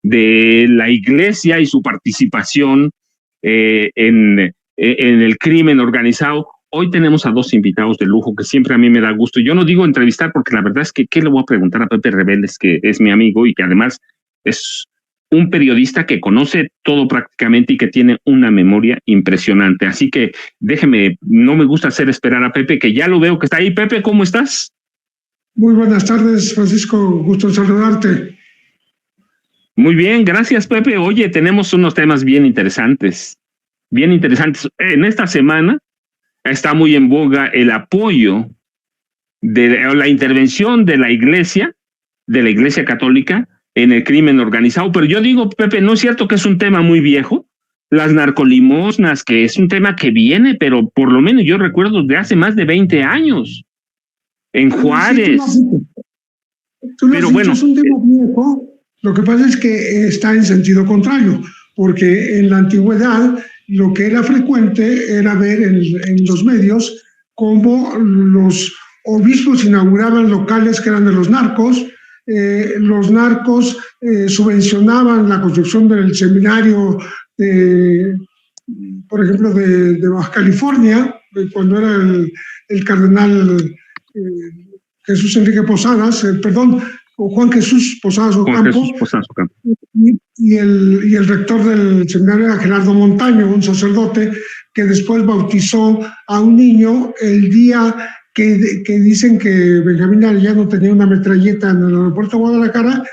de la iglesia y su participación en el crimen organizado. Hoy tenemos a dos invitados de lujo que siempre a mí me da gusto. Yo no digo entrevistar porque la verdad es que ¿qué le voy a preguntar a Pepe Rebeles, que es mi amigo y que además es un periodista que conoce todo prácticamente y que tiene una memoria impresionante? Así que déjeme, no me gusta hacer esperar a Pepe, que ya lo veo que está ahí. Pepe, ¿cómo estás? Muy buenas tardes, Francisco. Gusto en saludarte. Muy bien, gracias, Pepe. Oye, tenemos unos temas bien interesantes. Bien interesantes. En esta semana está muy en boga el apoyo de la intervención de la Iglesia Católica en el crimen organizado. Pero yo digo, Pepe, ¿no es cierto que es un tema muy viejo? Las narcolimosnas, que es un tema que viene, pero por lo menos yo recuerdo de hace más de 20 años, en Juárez. Tú lo has dicho, es un tema viejo. Lo que pasa es que está en sentido contrario, porque en la antigüedad lo que era frecuente era ver en los medios cómo los obispos inauguraban locales que eran de los narcos subvencionaban la construcción del seminario, por ejemplo, de Baja California, cuando era el cardenal Jesús Enrique Posadas, o Juan Jesús Posadas Ocampo, y el rector del seminario era Gerardo Montaño, un sacerdote que después bautizó a un niño el día que dicen que Benjamín Arellano tenía una metralleta en el aeropuerto de Guadalajara.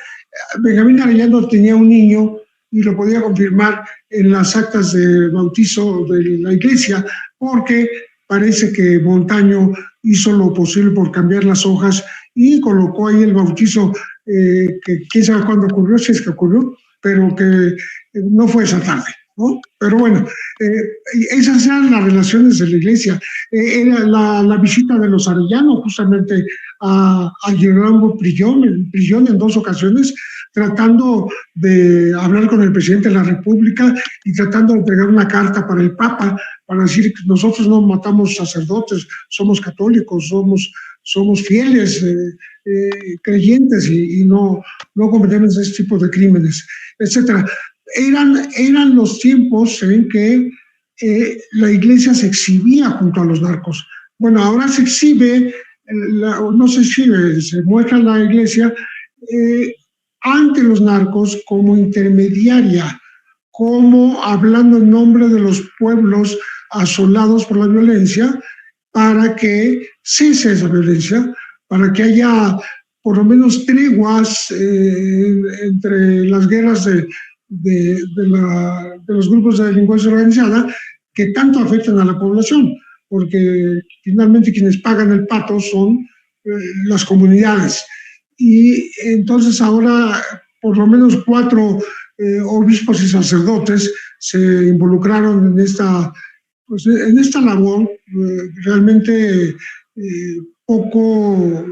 Benjamín Arellano tenía un niño y lo podía confirmar en las actas de bautizo de la iglesia, porque parece que Montaño hizo lo posible por cambiar las hojas y colocó ahí el bautizo, que quién sabe cuándo ocurrió, si es que ocurrió, pero que no fue esa tarde, ¿no? Pero bueno, esas eran las relaciones de la iglesia. Era la visita de los Arellano justamente a Girolamo Prillón en 2 ocasiones, tratando de hablar con el presidente de la República y tratando de entregar una carta para el Papa, para decir que nosotros no matamos sacerdotes, somos católicos, somos fieles, creyentes y no cometemos ese tipo de crímenes, etcétera. Eran los tiempos en que la iglesia se exhibía junto a los narcos. Bueno, ahora se exhibe, no se exhibe, se muestra la iglesia ante los narcos como intermediaria, como hablando en nombre de los pueblos asolados por la violencia, para que cese esa violencia, para que haya por lo menos treguas entre las guerras de los grupos de delincuencia organizada que tanto afectan a la población, porque finalmente quienes pagan el pato son las comunidades. Y entonces ahora por lo menos 4 obispos y sacerdotes se involucraron en esta labor realmente poco,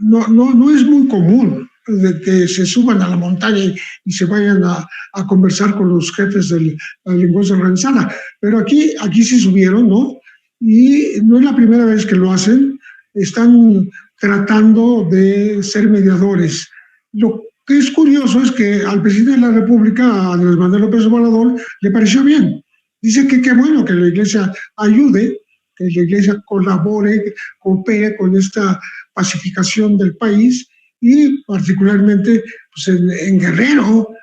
no es muy común de que se suban a la montaña y se vayan a conversar con los jefes de la delincuencia organizada. Pero aquí sí subieron, ¿no? Y no es la primera vez que lo hacen. Están tratando de ser mediadores. Lo que es curioso es que al presidente de la República, a Andrés Manuel López Obrador, le pareció bien. Dice que qué bueno que la iglesia ayude, que la iglesia colabore, coopere con esta pacificación del país, y particularmente pues en Guerrero,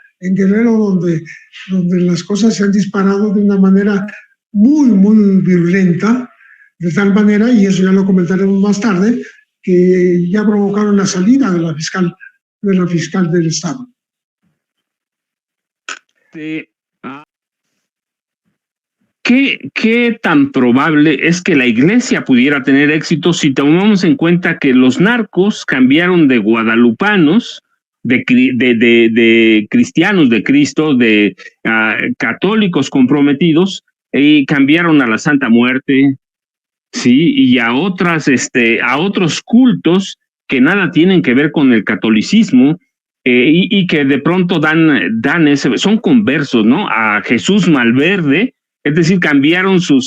donde las cosas se han disparado de una manera muy, muy virulenta, de tal manera, y eso ya lo comentaremos más tarde, que ya provocaron la salida de la fiscal del Estado. ¿Qué tan probable es que la iglesia pudiera tener éxito si tomamos en cuenta que los narcos cambiaron de guadalupanos, de cristianos de Cristo, de católicos comprometidos, y cambiaron a la Santa Muerte, sí, y a otros cultos que nada tienen que ver con el catolicismo, y que de pronto son conversos, ¿no? A Jesús Malverde. Es decir, cambiaron su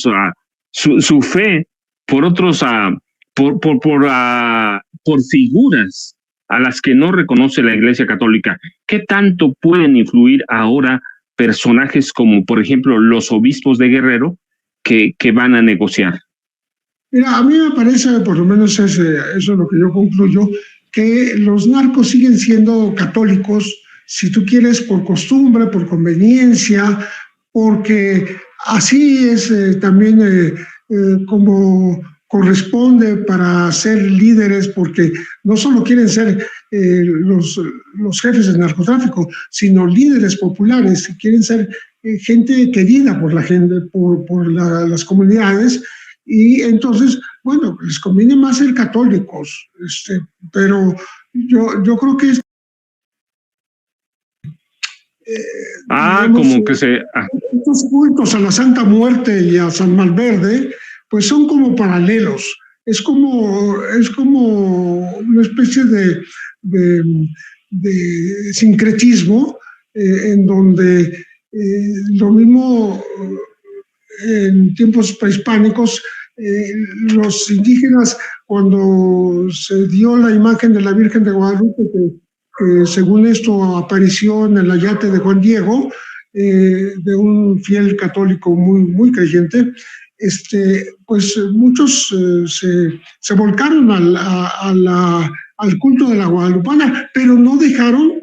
fe por otros, por figuras a las que no reconoce la Iglesia Católica. ¿Qué tanto pueden influir ahora personajes como, por ejemplo, los obispos de Guerrero que van a negociar? Mira, a mí me parece, por lo menos eso es lo que yo concluyo, que los narcos siguen siendo católicos, si tú quieres, por costumbre, por conveniencia, porque así es también como corresponde para ser líderes, porque no solo quieren ser los jefes del narcotráfico, sino líderes populares, quieren ser gente querida por la gente, por las comunidades, y entonces, bueno, les conviene más ser católicos, pero yo creo que es... digamos, como que se... Estos cultos a la Santa Muerte y a San Malverde, pues son como paralelos. Es como una especie de sincretismo en donde lo mismo en tiempos prehispánicos, los indígenas, cuando se dio la imagen de la Virgen de Guadalupe, que según esto apareció en el ayate de Juan Diego, de un fiel católico muy creyente, pues muchos se volcaron al culto de la guadalupana, pero no dejaron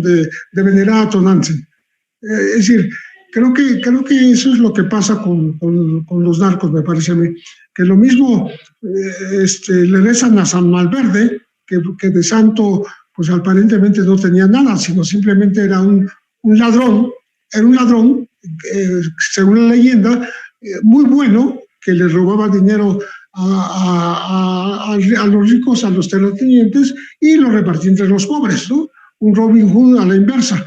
de venerar a Tonantzin. Es decir, creo que eso es lo que pasa con los narcos, me parece a mí, que lo mismo le rezan a San Malverde, que de santo pues aparentemente no tenía nada, sino simplemente era un ladrón, según la leyenda, muy bueno, que le robaba dinero a los ricos, a los terratenientes, y lo repartía entre los pobres, ¿no? Un Robin Hood a la inversa,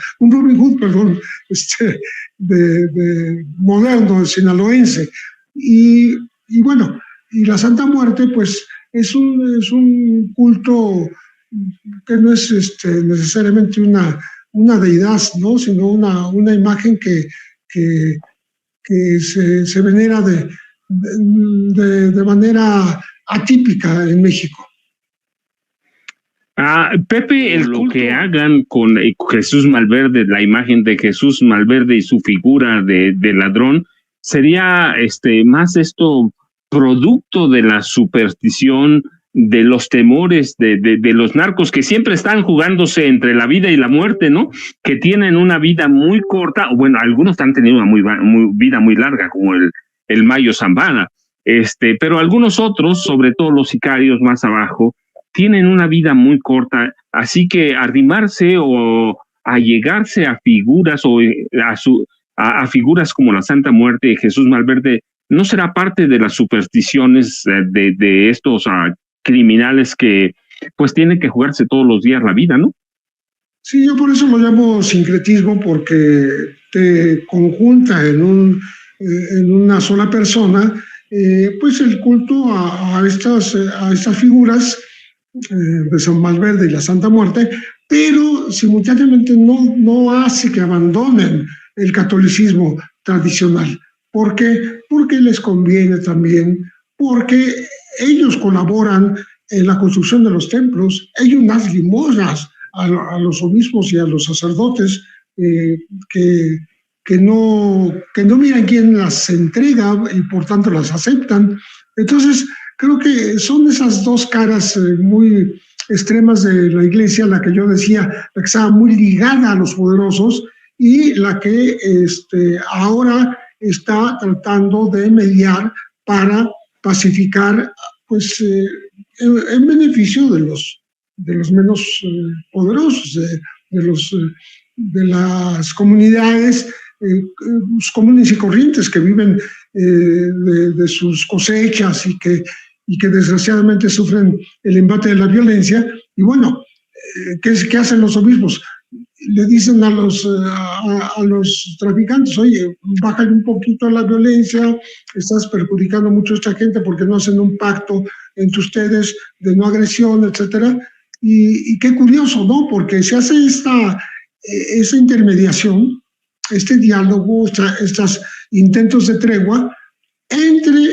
de moderno, sinaloense. Y bueno, y la Santa Muerte, pues, es un culto que no es necesariamente una deidad, ¿no? Sino una imagen que se venera de manera atípica en México. Pepe, lo que hagan con Jesús Malverde, la imagen de Jesús Malverde y su figura de ladrón, sería más esto producto de la superstición, de los temores de los narcos, que siempre están jugándose entre la vida y la muerte, ¿no? Que tienen una vida muy corta, bueno, algunos han tenido una vida muy larga, como el Mayo Zambada, pero algunos otros, sobre todo los sicarios más abajo, tienen una vida muy corta, así que arrimarse o allegarse a figuras o a figuras como la Santa Muerte de Jesús Malverde no será parte de las supersticiones de estos criminales que pues tienen que jugarse todos los días la vida, ¿no? Sí, yo por eso lo llamo sincretismo, porque te conjunta en una sola persona pues el culto a estas figuras de San Malverde y la Santa Muerte, pero simultáneamente no hace que abandonen el catolicismo tradicional. ¿Por qué? Porque les conviene también, porque ellos colaboran en la construcción de los templos, ellos dan limosnas a los obispos y a los sacerdotes que no miran quién las entrega y por tanto las aceptan. Entonces, creo que son esas dos caras muy extremas de la Iglesia, la que yo decía, la que estaba muy ligada a los poderosos y la que ahora está tratando de mediar para pacificar, pues, en beneficio de los menos poderosos, de las comunidades comunes y corrientes que viven de sus cosechas y que desgraciadamente sufren el embate de la violencia. Y bueno, ¿qué hacen los obispos? Le dicen a los traficantes: oye, bájale un poquito la violencia, estás perjudicando mucho a esta gente porque no hacen un pacto entre ustedes de no agresión, etcétera. Y qué curioso, ¿no? Porque se hace esa intermediación, este diálogo, estos intentos de tregua entre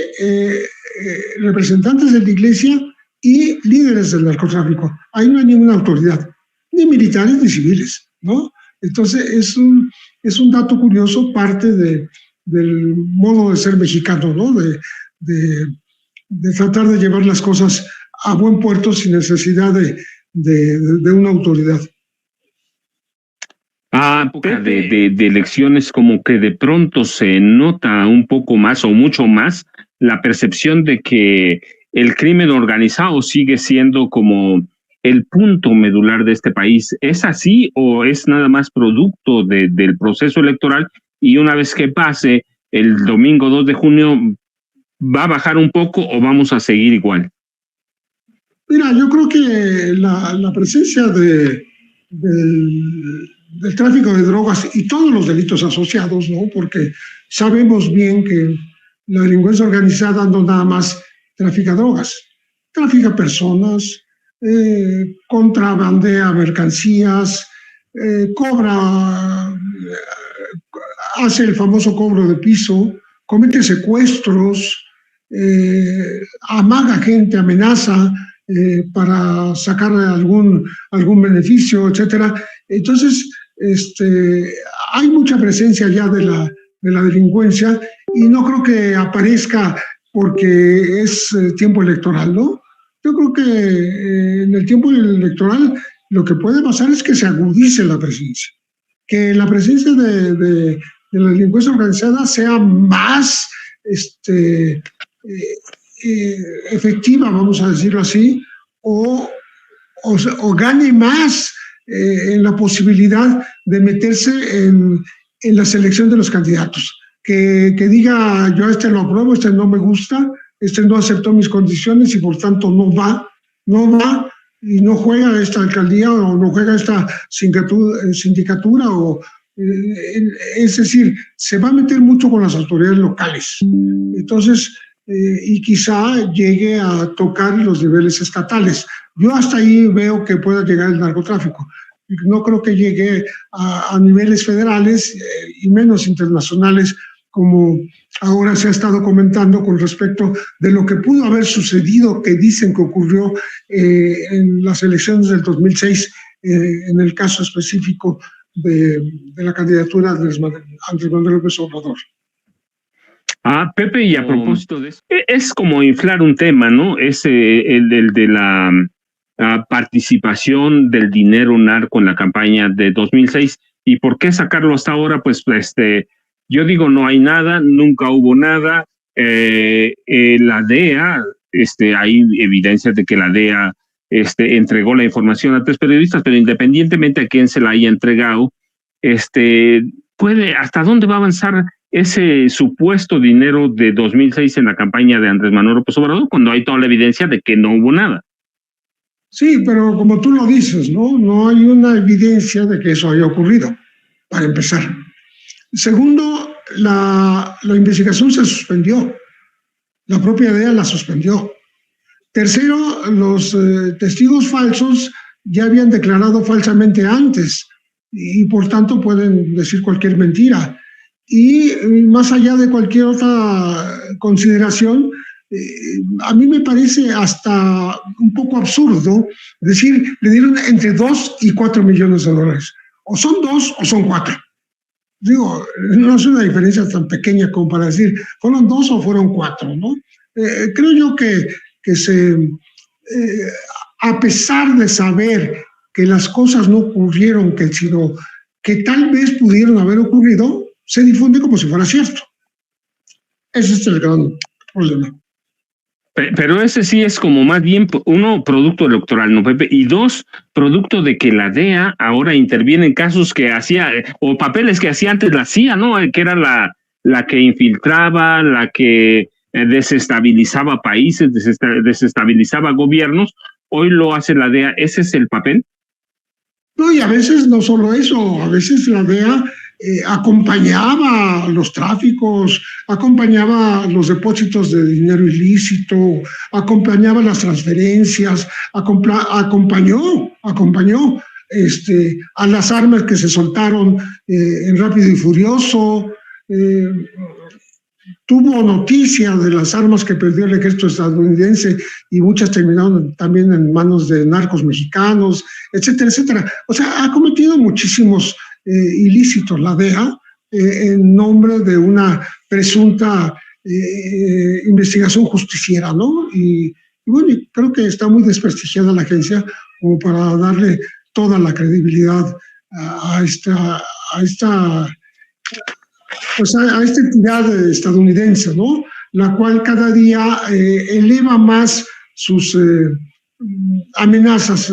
representantes de la Iglesia y líderes del narcotráfico. Ahí no hay ninguna autoridad, ni militares ni civiles, ¿no? Entonces es un dato curioso, parte del modo de ser mexicano, ¿no? De tratar de llevar las cosas a buen puerto sin necesidad de una autoridad. Época de elecciones, como que de pronto se nota un poco más o mucho más la percepción de que el crimen organizado sigue siendo como el punto medular de este país. ¿Es así o es nada más producto del proceso electoral y una vez que pase el domingo 2 de junio va a bajar un poco o vamos a seguir igual? Mira, yo creo que la presencia del tráfico de drogas y todos los delitos asociados, ¿no? Porque sabemos bien que la delincuencia organizada no nada más trafica drogas, trafica personas, contrabandea mercancías, hace el famoso cobro de piso, comete secuestros, amaga gente, amenaza para sacar algún beneficio, etcétera. Entonces, hay mucha presencia ya de la delincuencia y no creo que aparezca porque es tiempo electoral, ¿no? Yo creo que en el tiempo electoral lo que puede pasar es que se agudice la presencia, que la presencia de la delincuencia organizada sea más efectiva, vamos a decirlo así, o gane más en la posibilidad de meterse en la selección de los candidatos. Que diga, yo lo apruebo, no me gusta, no aceptó mis condiciones y por tanto no va y no juega esta alcaldía o no juega esta sindicatura es decir, se va a meter mucho con las autoridades locales. Entonces, y quizá llegue a tocar los niveles estatales. Yo hasta ahí veo que pueda llegar el narcotráfico. No creo que llegue a niveles federales y menos internacionales, como ahora se ha estado comentando con respecto de lo que pudo haber sucedido, que dicen que ocurrió en las elecciones del 2006, en el caso específico de la candidatura de Andrés Manuel López Obrador. Pepe, y a propósito de eso, es como inflar un tema, ¿no? Es el de la participación del dinero narco en la campaña de 2006. ¿Y por qué sacarlo hasta ahora? Pues yo digo, no hay nada, nunca hubo nada. La DEA, hay evidencias de que la DEA entregó la información a 3 periodistas, pero independientemente a quién se la haya entregado, ¿hasta dónde va a avanzar ese supuesto dinero de 2006 en la campaña de Andrés Manuel López Obrador cuando hay toda la evidencia de que no hubo nada? Sí, pero como tú lo dices, no hay una evidencia de que eso haya ocurrido, para empezar. Segundo, la investigación se suspendió. La propia DEA la suspendió. Tercero, los testigos falsos ya habían declarado falsamente antes y por tanto pueden decir cualquier mentira. Y más allá de cualquier otra consideración, a mí me parece hasta un poco absurdo decir, le dieron entre 2 y 4 millones de dólares. O son 2 o son 4. Digo, no es una diferencia tan pequeña como para decir, fueron 2 o fueron 4, ¿no? Creo yo que a pesar de saber que las cosas no ocurrieron, sino que tal vez pudieron haber ocurrido, se difunde como si fuera cierto. Ese es el gran problema. Pero ese sí es como más bien, 1, producto electoral, ¿no, Pepe? Y 2, producto de que la DEA ahora interviene en casos que hacía, o papeles que hacía antes la CIA, ¿no? Que era la que infiltraba, la que desestabilizaba países, desestabilizaba gobiernos. Hoy lo hace la DEA. ¿Ese es el papel? No, y a veces no solo eso, a veces la DEA acompañaba los tráficos, acompañaba los depósitos de dinero ilícito, acompañaba las transferencias, acompañó a las armas que se soltaron en Rápido y Furioso. tuvo noticia de las armas que perdió el ejército estadounidense y muchas terminaron también en manos de narcos mexicanos, etcétera, etcétera. O sea, ha cometido muchísimos ilícitos la DEA en nombre de una presunta investigación justiciera, ¿no? Y bueno, creo que está muy desprestigiada la agencia como para darle toda la credibilidad a esta entidad estadounidense, ¿no? La cual cada día eleva más sus amenazas.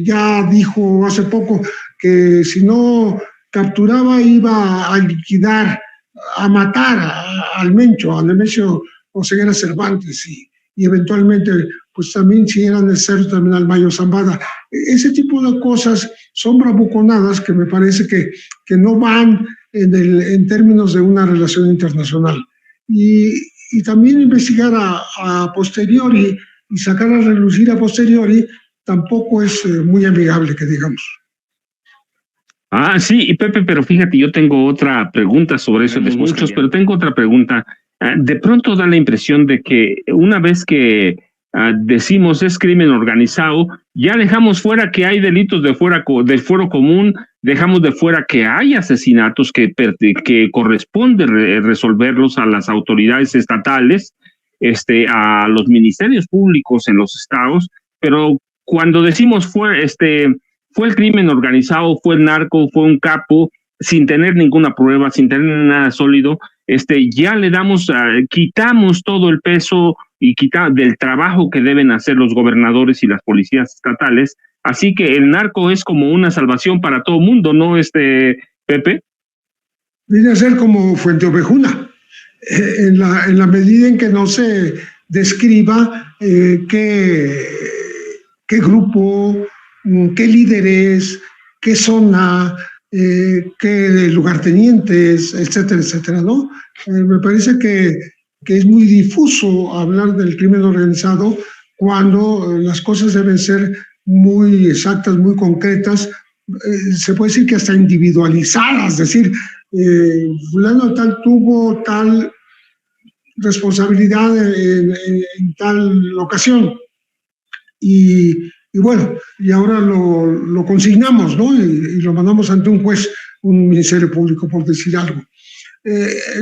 Ya dijo hace poco que si no capturaba iba a liquidar, a matar al Nemesio Oseguera Cervantes y eventualmente pues también si era necesario también al Mayo Zambada. Ese tipo de cosas son bravuconadas que me parece que no van en términos de una relación internacional. Y también investigar a posteriori y sacar a relucir a posteriori tampoco es muy amigable, que digamos. Sí, y Pepe, pero fíjate, yo tengo otra pregunta sobre eso, de muchos, pero tengo otra pregunta. De pronto da la impresión de que una vez que decimos es crimen organizado, ya dejamos fuera que hay delitos del fuero común, dejamos de fuera que hay asesinatos que corresponde resolverlos a las autoridades estatales, a los ministerios públicos en los estados, pero cuando decimos fue el crimen organizado, fue el narco, fue un capo, sin tener ninguna prueba, sin tener nada sólido, ya le damos, quitamos todo el peso y del trabajo que deben hacer los gobernadores y las policías estatales. Así que el narco es como una salvación para todo el mundo, ¿no, Pepe? Viene a ser como Fuente Ovejuna, en la medida en que no se describa qué grupo, qué líderes, qué zona, qué lugartenientes, etcétera, etcétera, ¿no? Me parece que es muy difuso hablar del crimen organizado cuando las cosas deben ser muy exactas, muy concretas, se puede decir que hasta individualizadas, es decir, fulano tal tuvo tal responsabilidad en tal ocasión. Y bueno, y ahora lo consignamos, ¿no? Y lo mandamos ante un juez, un ministerio público, por decir algo.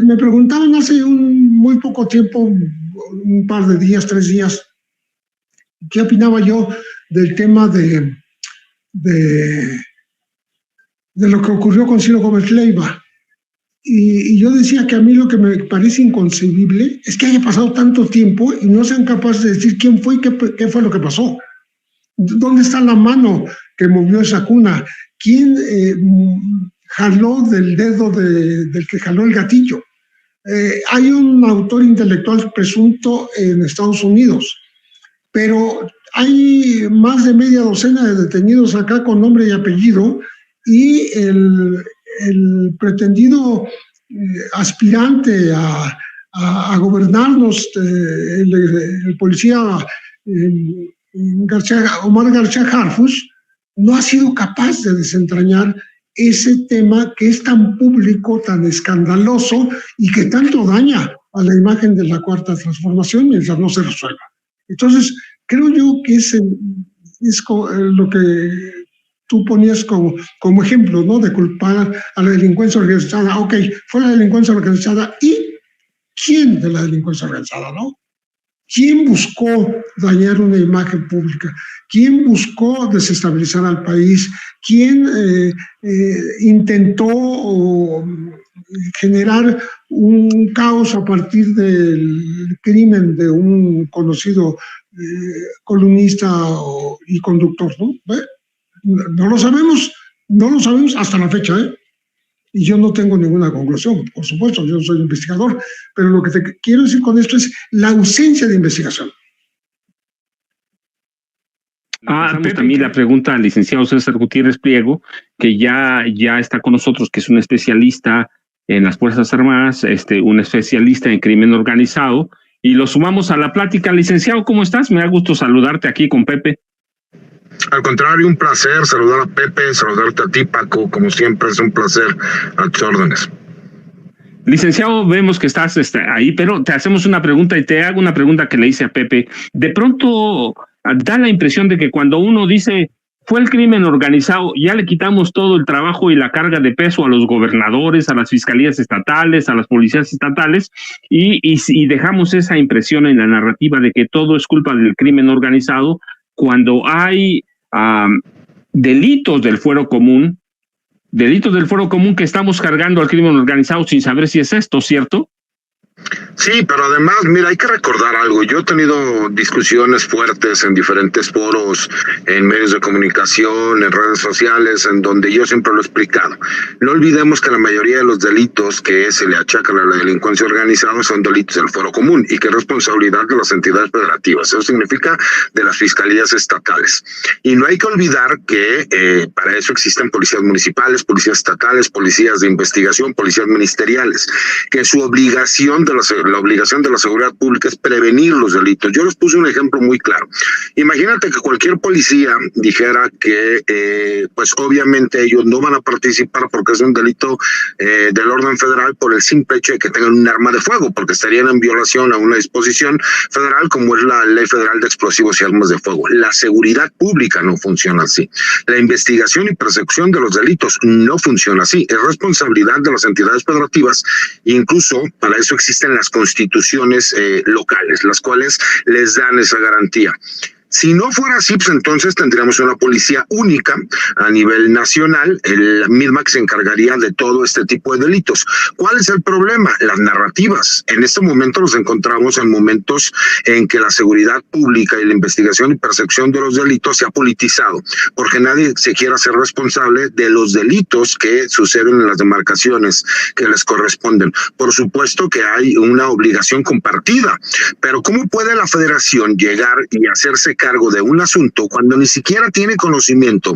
Me preguntaban hace muy poco tiempo, un par de días, 3 días, qué opinaba yo del tema de lo que ocurrió con Ciro Gómez Leiva. Y yo decía que a mí lo que me parece inconcebible es que haya pasado tanto tiempo y no sean capaces de decir quién fue y qué fue lo que pasó. ¿Dónde está la mano que movió esa cuna? ¿Quién jaló del dedo del que jaló el gatillo? Hay un autor intelectual presunto en Estados Unidos, pero hay más de media docena de detenidos acá con nombre y apellido, y el pretendido aspirante a gobernarnos, el policía Omar García Harfuch, no ha sido capaz de desentrañar ese tema que es tan público, tan escandaloso y que tanto daña a la imagen de la Cuarta Transformación mientras no se resuelva. Entonces, creo yo que es lo que tú ponías como ejemplo, ¿no? De culpar a la delincuencia organizada. Ok, fue la delincuencia organizada, ¿y quién de la delincuencia organizada, no? ¿Quién buscó dañar una imagen pública? ¿Quién buscó desestabilizar al país? ¿Quién intentó generar un caos a partir del crimen de un conocido columnista y conductor, ¿no? No lo sabemos hasta la fecha, ¿eh? Y yo no tengo ninguna conclusión, por supuesto, yo soy investigador, pero lo que te quiero decir con esto es la ausencia de investigación. También la pregunta al licenciado César Gutiérrez Pliego, que ya está con nosotros, que es un especialista en las Fuerzas Armadas, un especialista en crimen organizado, y lo sumamos a la plática. Licenciado, ¿cómo estás? Me da gusto saludarte aquí con Pepe. Al contrario, un placer saludar a Pepe, saludarte a ti, Paco, como siempre es un placer, a tus órdenes. Licenciado, vemos que estás ahí, pero te hacemos una pregunta y te hago una pregunta que le hice a Pepe. De pronto da la impresión de que cuando uno dice fue el crimen organizado, ya le quitamos todo el trabajo y la carga de peso a los gobernadores, a las fiscalías estatales, a las policías estatales, y dejamos esa impresión en la narrativa de que todo es culpa del crimen organizado, cuando hay delitos del fuero común que estamos cargando al crimen organizado sin saber si es esto, ¿cierto? Sí, pero además, mira, hay que recordar algo. Yo he tenido discusiones fuertes en diferentes foros, en medios de comunicación, en redes sociales, en donde yo siempre lo he explicado. No olvidemos que la mayoría de los delitos que se le achacan a la delincuencia organizada son delitos del fuero común y que es responsabilidad de las entidades federativas. Eso significa de las fiscalías estatales. Y no hay que olvidar que para eso existen policías municipales, policías estatales, policías de investigación, policías ministeriales, que su obligación la obligación de la seguridad pública es prevenir los delitos. Yo les puse un ejemplo muy claro. Imagínate que cualquier policía dijera que pues obviamente ellos no van a participar porque es un delito del orden federal por el simple hecho de que tengan un arma de fuego, porque estarían en violación a una disposición federal como es la Ley Federal de Explosivos y Armas de Fuego. La seguridad pública no funciona así. La investigación y persecución de los delitos no funciona así. Es responsabilidad de las entidades federativas, incluso para eso existen las constituciones locales, las cuales les dan esa garantía. Si no fuera así, pues entonces tendríamos una policía única a nivel nacional, la misma que se encargaría de todo este tipo de delitos. ¿Cuál es el problema? Las narrativas. En este momento nos encontramos en momentos en que la seguridad pública y la investigación y persecución de los delitos se ha politizado, porque nadie se quiere hacer responsable de los delitos que suceden en las demarcaciones que les corresponden. Por supuesto que hay una obligación compartida, pero ¿cómo puede la federación llegar y hacerse cargo de un asunto cuando ni siquiera tiene conocimiento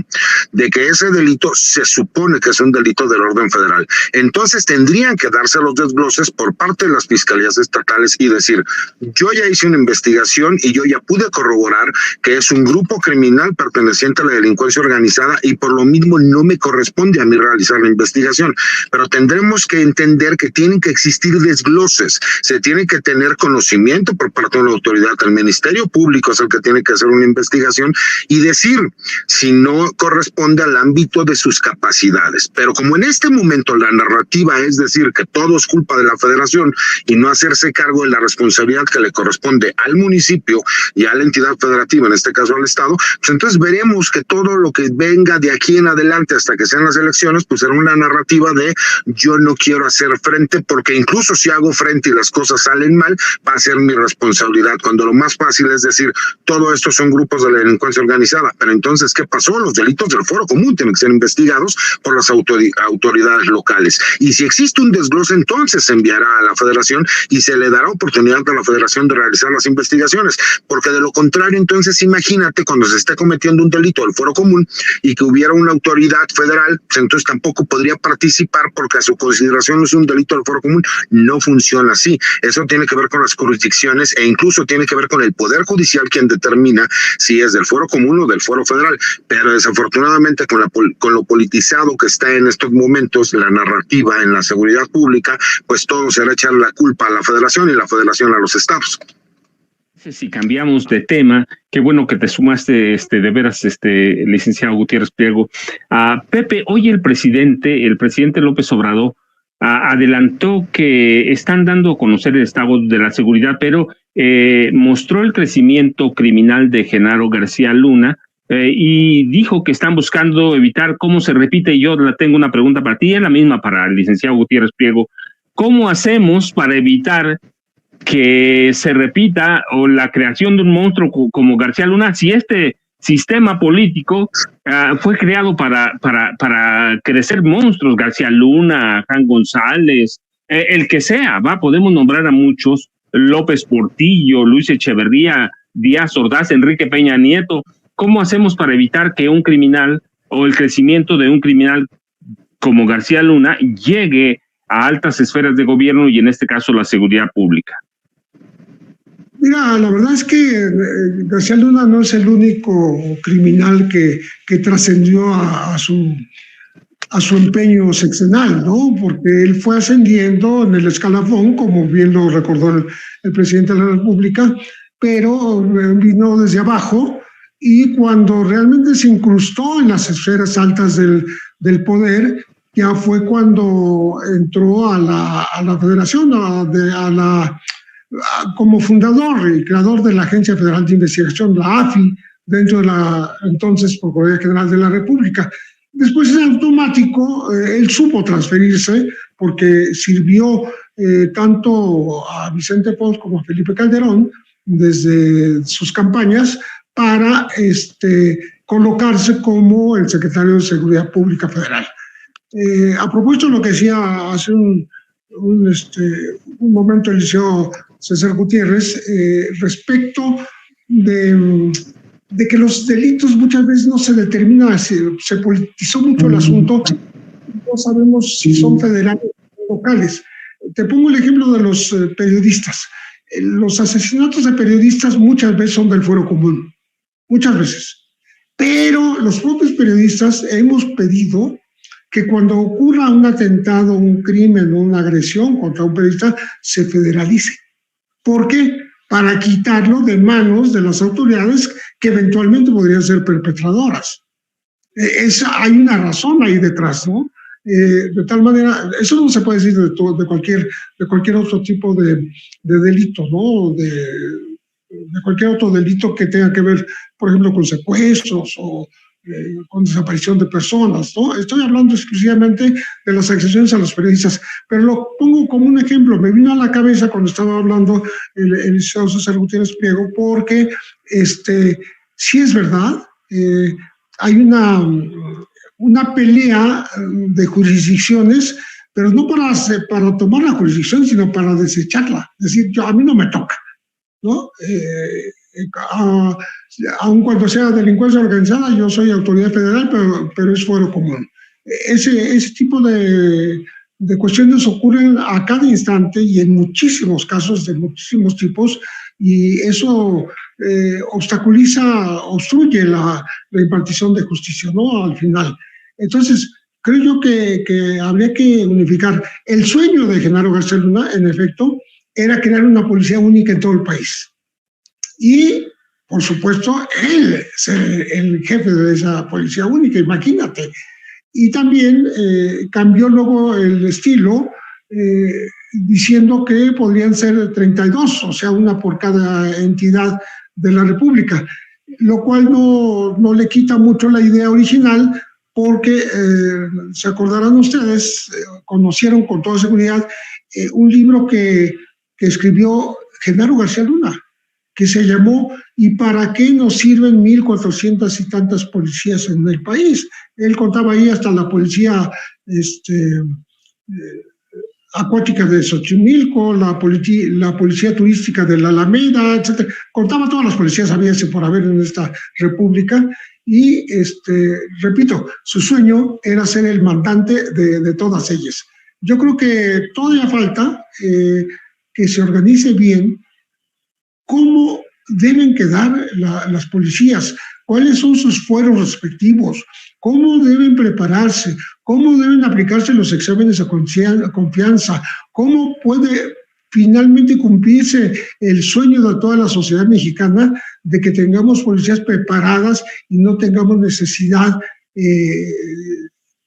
de que ese delito se supone que es un delito del orden federal? Entonces tendrían que darse los desgloses por parte de las fiscalías estatales y decir, yo ya hice una investigación y yo ya pude corroborar que es un grupo criminal perteneciente a la delincuencia organizada y por lo mismo no me corresponde a mí realizar la investigación. Pero tendremos que entender que tienen que existir desgloses, se tiene que tener conocimiento por parte de la autoridad. El Ministerio Público es el que tiene que hacer una investigación y decir si no corresponde al ámbito de sus capacidades. Pero como en este momento la narrativa es decir que todo es culpa de la federación y no hacerse cargo de la responsabilidad que le corresponde al municipio y a la entidad federativa, en este caso al Estado, pues entonces veremos que todo lo que venga de aquí en adelante hasta que sean las elecciones, pues será una narrativa de yo no quiero hacer frente porque incluso si hago frente y las cosas salen mal, va a ser mi responsabilidad, cuando lo más fácil es decir, todo estos son grupos de la delincuencia organizada. Pero entonces, ¿qué pasó? Los delitos del fuero común tienen que ser investigados por las autoridades locales. Y si existe un desglose, entonces se enviará a la federación y se le dará oportunidad a la federación de realizar las investigaciones. Porque de lo contrario, entonces imagínate cuando se esté cometiendo un delito del fuero común y que hubiera una autoridad federal, pues entonces tampoco podría participar porque a su consideración no es un delito del fuero común. No funciona así. Eso tiene que ver con las jurisdicciones e incluso tiene que ver con el Poder Judicial quien determina si es del fuero común o del fuero federal, pero desafortunadamente con lo politizado que está en estos momentos la narrativa en la seguridad pública, pues todo será echar la culpa a la federación y la federación a los estados. Si cambiamos de tema, qué bueno que te sumaste, de veras, licenciado Gutiérrez Pliego. Pepe, hoy el presidente López Obrador adelantó que están dando a conocer el estado de la seguridad, pero mostró el crecimiento criminal de Genaro García Luna y dijo que están buscando evitar cómo se repite. Y yo tengo una pregunta para ti, es la misma para el licenciado Gutiérrez Pliego. ¿Cómo hacemos para evitar que se repita o la creación de un monstruo como García Luna, si este sistema político fue creado para crecer monstruos? García Luna, Juan González, el que sea, podemos nombrar a muchos, López Portillo, Luis Echeverría, Díaz Ordaz, Enrique Peña Nieto. ¿Cómo hacemos para evitar que un criminal o el crecimiento de un criminal como García Luna llegue a altas esferas de gobierno y en este caso la seguridad pública? Mira, la verdad es que García Luna no es el único criminal que trascendió a su empeño sexenal, ¿no? Porque él fue ascendiendo en el escalafón, como bien lo recordó el presidente de la República, pero vino desde abajo, y cuando realmente se incrustó en las esferas altas del poder, ya fue cuando entró a la federación, como fundador y creador de la Agencia Federal de Investigación, la AFI, dentro de la entonces Procuraduría General de la República. Después, en automático, él supo transferirse, porque sirvió tanto a Vicente Fox como a Felipe Calderón desde sus campañas para colocarse como el secretario de Seguridad Pública Federal. A propósito de lo que decía hace un momento el licenciado César Gutiérrez, respecto de que los delitos muchas veces no se determinan, se politizó mucho el asunto, no sabemos si son federales o locales. Te pongo el ejemplo de los periodistas. Los asesinatos de periodistas muchas veces son del fuero común, muchas veces. Pero los propios periodistas hemos pedido que cuando ocurra un atentado, un crimen o una agresión contra un periodista, se federalice. ¿Por qué? Para quitarlo de manos de las autoridades que eventualmente podrían ser perpetradoras. Hay una razón ahí detrás, ¿no? De tal manera, eso no se puede decir de cualquier otro tipo de delito, ¿no? De cualquier otro delito que tenga que ver, por ejemplo, con secuestros o con desaparición de personas, ¿no? Estoy hablando exclusivamente de las agresiones a los periodistas, pero lo pongo como un ejemplo. Me vino a la cabeza cuando estaba hablando el licenciado César Gutiérrez Pliego, porque sí es verdad, hay una pelea de jurisdicciones, pero no para tomar la jurisdicción, sino para desecharla. Es decir, a mí no me toca, ¿no? Aun cuando sea delincuencia organizada, yo soy autoridad federal, pero es fuero común. Ese tipo de cuestiones ocurren a cada instante y en muchísimos casos de muchísimos tipos, y eso obstruye la impartición de justicia, ¿no? Al final. Entonces, creo yo que habría que unificar. El sueño de Genaro García Luna, en efecto, era crear una policía única en todo el país. Y, por supuesto, él ser el jefe de esa policía única, imagínate. Y también cambió luego el estilo, diciendo que podrían ser 32, o sea, una por cada entidad de la República, lo cual no le quita mucho la idea original, porque se acordarán ustedes, conocieron con toda seguridad un libro que escribió Genaro García Luna, que se llamó ¿Y para qué nos sirven 1,400 y tantas policías en el país? Él contaba ahí hasta la policía acuática de Xochimilco, la policía turística de la Alameda, etc. Contaba todas las policías habidas por haber en esta república, y repito, su sueño era ser el mandante de todas ellas. Yo creo que todavía falta que se organice bien cómo deben quedar las policías, cuáles son sus fueros respectivos, cómo deben prepararse, cómo deben aplicarse los exámenes a confianza, cómo puede finalmente cumplirse el sueño de toda la sociedad mexicana de que tengamos policías preparadas y no tengamos necesidad,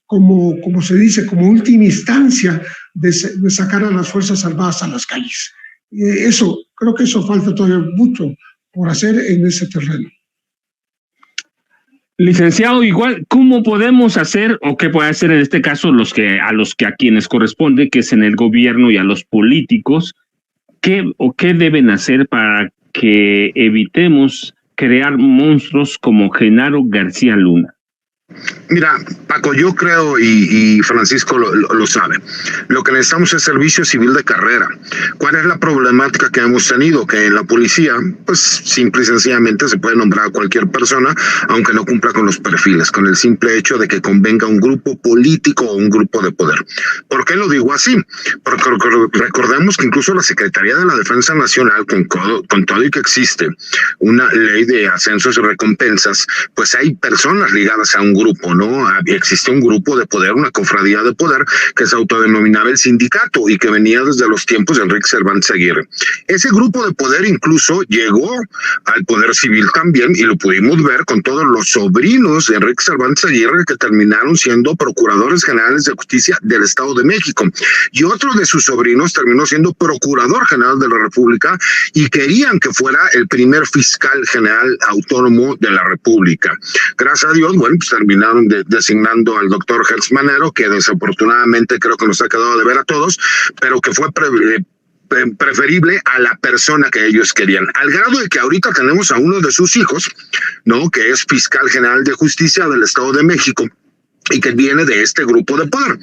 como se dice, como última instancia de sacar a las Fuerzas Armadas a las calles. Creo que eso falta todavía mucho por hacer en ese terreno. Licenciado, igual, ¿cómo podemos hacer, o qué puede hacer en este caso a quienes corresponde, que es en el gobierno y a los políticos, qué deben hacer para que evitemos crear monstruos como Genaro García Luna? Mira, Paco, yo creo, y Francisco lo sabe, lo que necesitamos es servicio civil de carrera. ¿Cuál es la problemática que hemos tenido? Que en la policía, pues simple y sencillamente se puede nombrar a cualquier persona, aunque no cumpla con los perfiles, con el simple hecho de que convenga un grupo político o un grupo de poder. ¿Por qué lo digo así? Porque recordemos que incluso la Secretaría de la Defensa Nacional, con todo y que existe una ley de ascensos y recompensas, pues hay personas ligadas a un grupo, ¿no? Existía un grupo de poder, una cofradía de poder que se autodenominaba el sindicato y que venía desde los tiempos de Enrique Cervantes Aguirre. Ese grupo de poder incluso llegó al poder civil también, y lo pudimos ver con todos los sobrinos de Enrique Cervantes Aguirre que terminaron siendo procuradores generales de justicia del Estado de México, y otro de sus sobrinos terminó siendo procurador general de la República, y querían que fuera el primer fiscal general autónomo de la República. Gracias a Dios, bueno, pues terminaron designando al doctor Hertz Manero, que desafortunadamente creo que nos ha quedado de ver a todos, pero que fue preferible a la persona que ellos querían, al grado de que ahorita tenemos a uno de sus hijos, ¿no?, que es fiscal general de justicia del Estado de México, y que viene de este grupo de poder.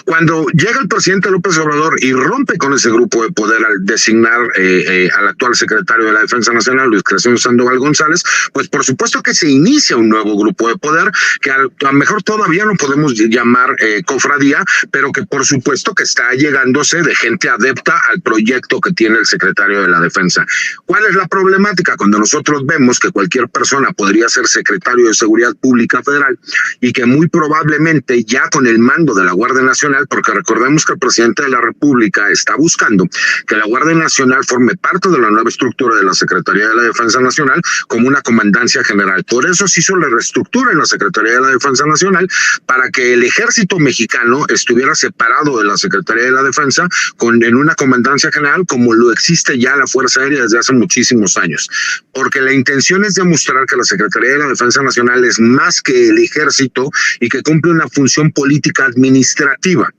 Cuando llega el presidente López Obrador y rompe con ese grupo de poder al designar al actual secretario de la Defensa Nacional, Luis Crescencio Sandoval González, pues por supuesto que se inicia un nuevo grupo de poder que a lo mejor todavía no podemos llamar cofradía, pero que por supuesto que está llegándose de gente adepta al proyecto que tiene el secretario de la Defensa. ¿Cuál es la problemática? Cuando nosotros vemos que cualquier persona podría ser secretario de Seguridad Pública Federal y que muy probablemente ya con el mando de la Guardia Nacional, porque recordemos que el presidente de la República está buscando que la Guardia Nacional forme parte de la nueva estructura de la Secretaría de la Defensa Nacional como una comandancia general. Por eso se hizo la reestructura en la Secretaría de la Defensa Nacional, para que el ejército mexicano estuviera separado de la Secretaría de la Defensa en una comandancia general, como lo existe ya la Fuerza Aérea desde hace muchísimos años. Porque la intención es demostrar que la Secretaría de la Defensa Nacional es más que el ejército y que cumple una función política administrativa.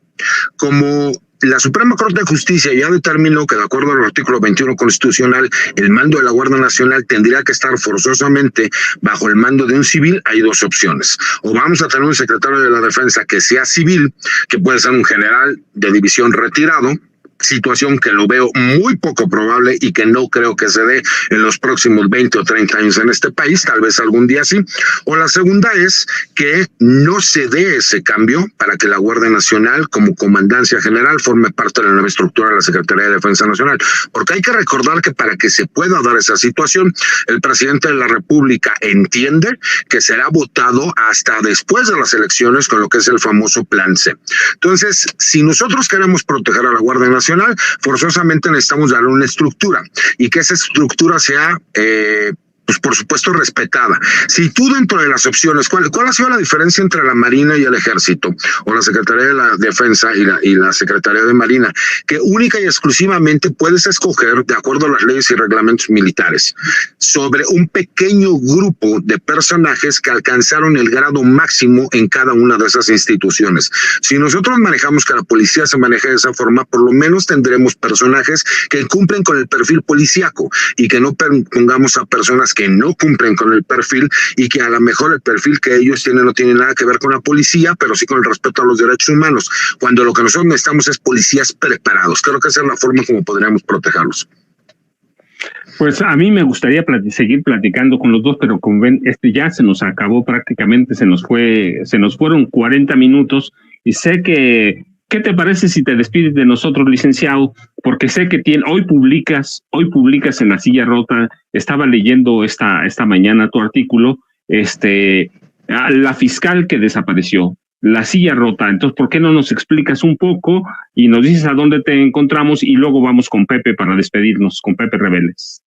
Como la Suprema Corte de Justicia ya determinó que, de acuerdo al artículo 21 constitucional, el mando de la Guardia Nacional tendría que estar forzosamente bajo el mando de un civil, hay dos opciones. O vamos a tener un secretario de la Defensa que sea civil, que puede ser un general de división retirado, situación que lo veo muy poco probable y que no creo que se dé en los próximos 20 o 30 años en este país, tal vez algún día sí. O la segunda es que no se dé ese cambio para que la Guardia Nacional como comandancia general forme parte de la nueva estructura de la Secretaría de Defensa Nacional, porque hay que recordar que para que se pueda dar esa situación, el presidente de la República entiende que será votado hasta después de las elecciones con lo que es el famoso Plan C. Entonces, si nosotros queremos proteger a la Guardia Nacional, forzosamente necesitamos darle una estructura, y que esa estructura sea pues por supuesto respetada. Si tú dentro de las opciones, ¿cuál ha sido la diferencia entre la Marina y el Ejército, o la Secretaría de la Defensa y la Secretaría de Marina? Que única y exclusivamente puedes escoger, de acuerdo a las leyes y reglamentos militares, sobre un pequeño grupo de personajes que alcanzaron el grado máximo en cada una de esas instituciones. Si nosotros manejamos que la policía se maneje de esa forma, por lo menos tendremos personajes que cumplen con el perfil policíaco, y que no pongamos a personas que no cumplen con el perfil, y que a lo mejor el perfil que ellos tienen no tiene nada que ver con la policía, pero sí con el respeto a los derechos humanos, cuando lo que nosotros necesitamos es policías preparados. Creo que esa es la forma como podríamos protegerlos. Pues a mí me gustaría seguir platicando con los dos, pero como ven, ya se nos acabó prácticamente, se nos fueron 40 minutos, y sé que, ¿qué te parece si te despides de nosotros, licenciado? Porque sé que hoy publicas en La Silla Rota. Estaba leyendo esta mañana tu artículo, la fiscal que desapareció, La Silla Rota. Entonces, ¿por qué no nos explicas un poco y nos dices a dónde te encontramos, y luego vamos con Pepe para despedirnos, con Pepe Rebeles?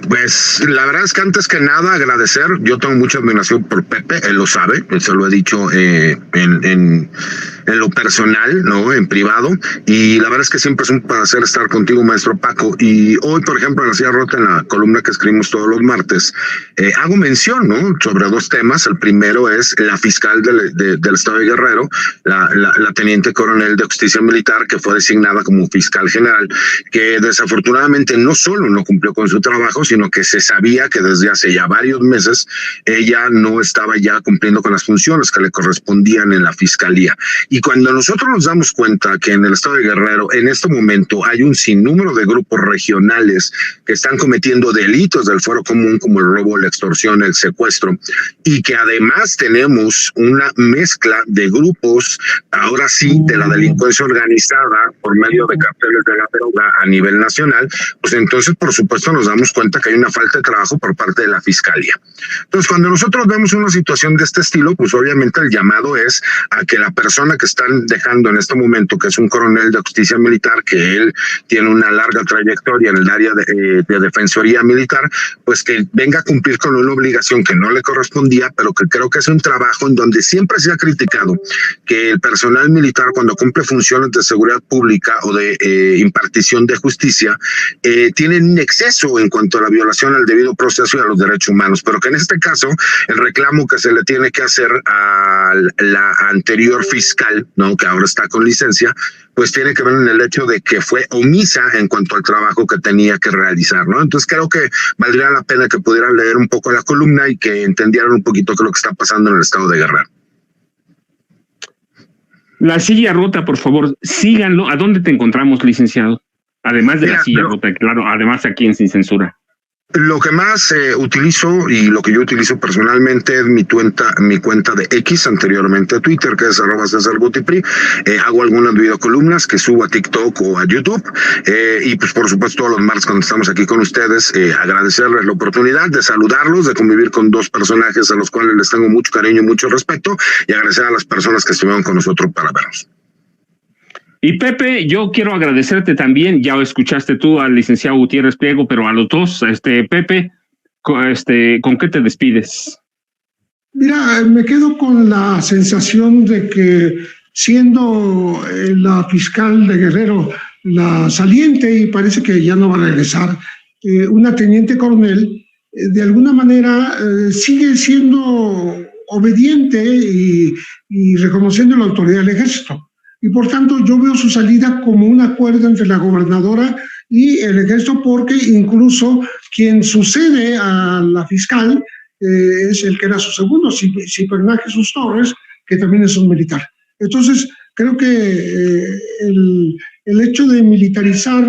Pues la verdad es que antes que nada agradecer. Yo tengo mucha admiración por Pepe, él lo sabe, él se lo he dicho en lo personal, ¿no? En privado, y la verdad es que siempre es un placer estar contigo, maestro Paco. Y hoy, por ejemplo, en La Silla Rota, en la columna que escribimos todos los martes, hago mención, ¿no?, sobre dos temas. El primero es la fiscal del estado de Guerrero, la teniente coronel de justicia militar, que fue designada como fiscal general, que desafortunadamente no solo no cumplió con su trabajo, sino que se sabía que desde hace ya varios meses ella no estaba ya cumpliendo con las funciones que le correspondían en la fiscalía. Y cuando nosotros nos damos cuenta que en el estado de Guerrero en este momento hay un sinnúmero de grupos regionales que están cometiendo delitos del fuero común, como el robo, la extorsión, el secuestro, y que además tenemos una mezcla de grupos, ahora sí, de la delincuencia organizada por medio de carteles de la droga a nivel nacional, pues entonces por supuesto esto nos damos cuenta que hay una falta de trabajo por parte de la Fiscalía. Entonces, cuando nosotros vemos una situación de este estilo, pues obviamente el llamado es a que la persona que están dejando en este momento, que es un coronel de justicia militar, que él tiene una larga trayectoria en el área de defensoría militar, pues que venga a cumplir con una obligación que no le correspondía, pero que creo que es un trabajo en donde siempre se ha criticado que el personal militar, cuando cumple funciones de seguridad pública o de impartición de justicia, tienen un exceso en cuanto a la violación al debido proceso y a los derechos humanos, pero que en este caso el reclamo que se le tiene que hacer a la anterior fiscal, ¿no?, que ahora está con licencia, pues tiene que ver en el hecho de que fue omisa en cuanto al trabajo que tenía que realizar, ¿no? Entonces creo que valdría la pena que pudieran leer un poco la columna y que entendieran un poquito qué es lo que está pasando en el estado de Guerrero. La silla rota, por favor, síganlo. ¿A dónde te encontramos, licenciado? Además de la silla rota, claro, además aquí en Sin Censura. Lo que más utilizo y lo que yo utilizo personalmente es mi cuenta de X, anteriormente Twitter, que es @CesarGutiPri. Hago algunas videocolumnas que subo a TikTok o a YouTube. Y pues por supuesto todos los martes cuando estamos aquí con ustedes, agradecerles la oportunidad de saludarlos, de convivir con dos personajes a los cuales les tengo mucho cariño y mucho respeto, y agradecer a las personas que estuvieron con nosotros para vernos. Y Pepe, yo quiero agradecerte también, ya escuchaste tú al licenciado Gutiérrez Pliego, pero a los dos, Pepe, ¿con qué te despides? Mira, me quedo con la sensación de que siendo la fiscal de Guerrero la saliente, y parece que ya no va a regresar, una teniente coronel, de alguna manera sigue siendo obediente y reconociendo la autoridad del ejército. Y por tanto yo veo su salida como un acuerdo entre la gobernadora y el ejército, porque incluso quien sucede a la fiscal es el que era su segundo, Ciprián Jesús Torres, que también es un militar. Entonces creo que el hecho de militarizar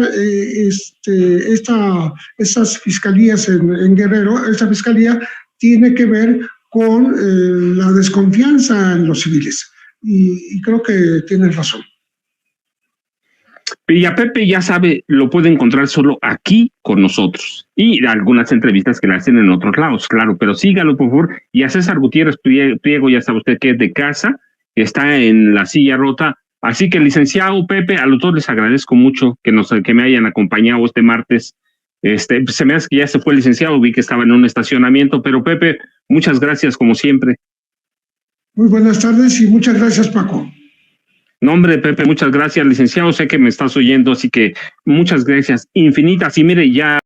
estas fiscalías en Guerrero, esta fiscalía tiene que ver con la desconfianza en los civiles. Y creo que tienes razón. Y a Pepe, ya sabe, lo puede encontrar solo aquí con nosotros. Y algunas entrevistas que le hacen en otros lados, claro. Pero sígalo, por favor. Y a César Gutiérrez Pliego, ya sabe usted que es de casa, está en la silla rota. Así que, licenciado Pepe, a los dos les agradezco mucho que me hayan acompañado este martes. Se me hace que ya se fue el licenciado, vi que estaba en un estacionamiento. Pero Pepe, muchas gracias como siempre. Muy buenas tardes y muchas gracias, Paco. No, hombre, Pepe, muchas gracias, licenciado. Sé que me estás oyendo, así que muchas gracias infinitas. Y mire, ya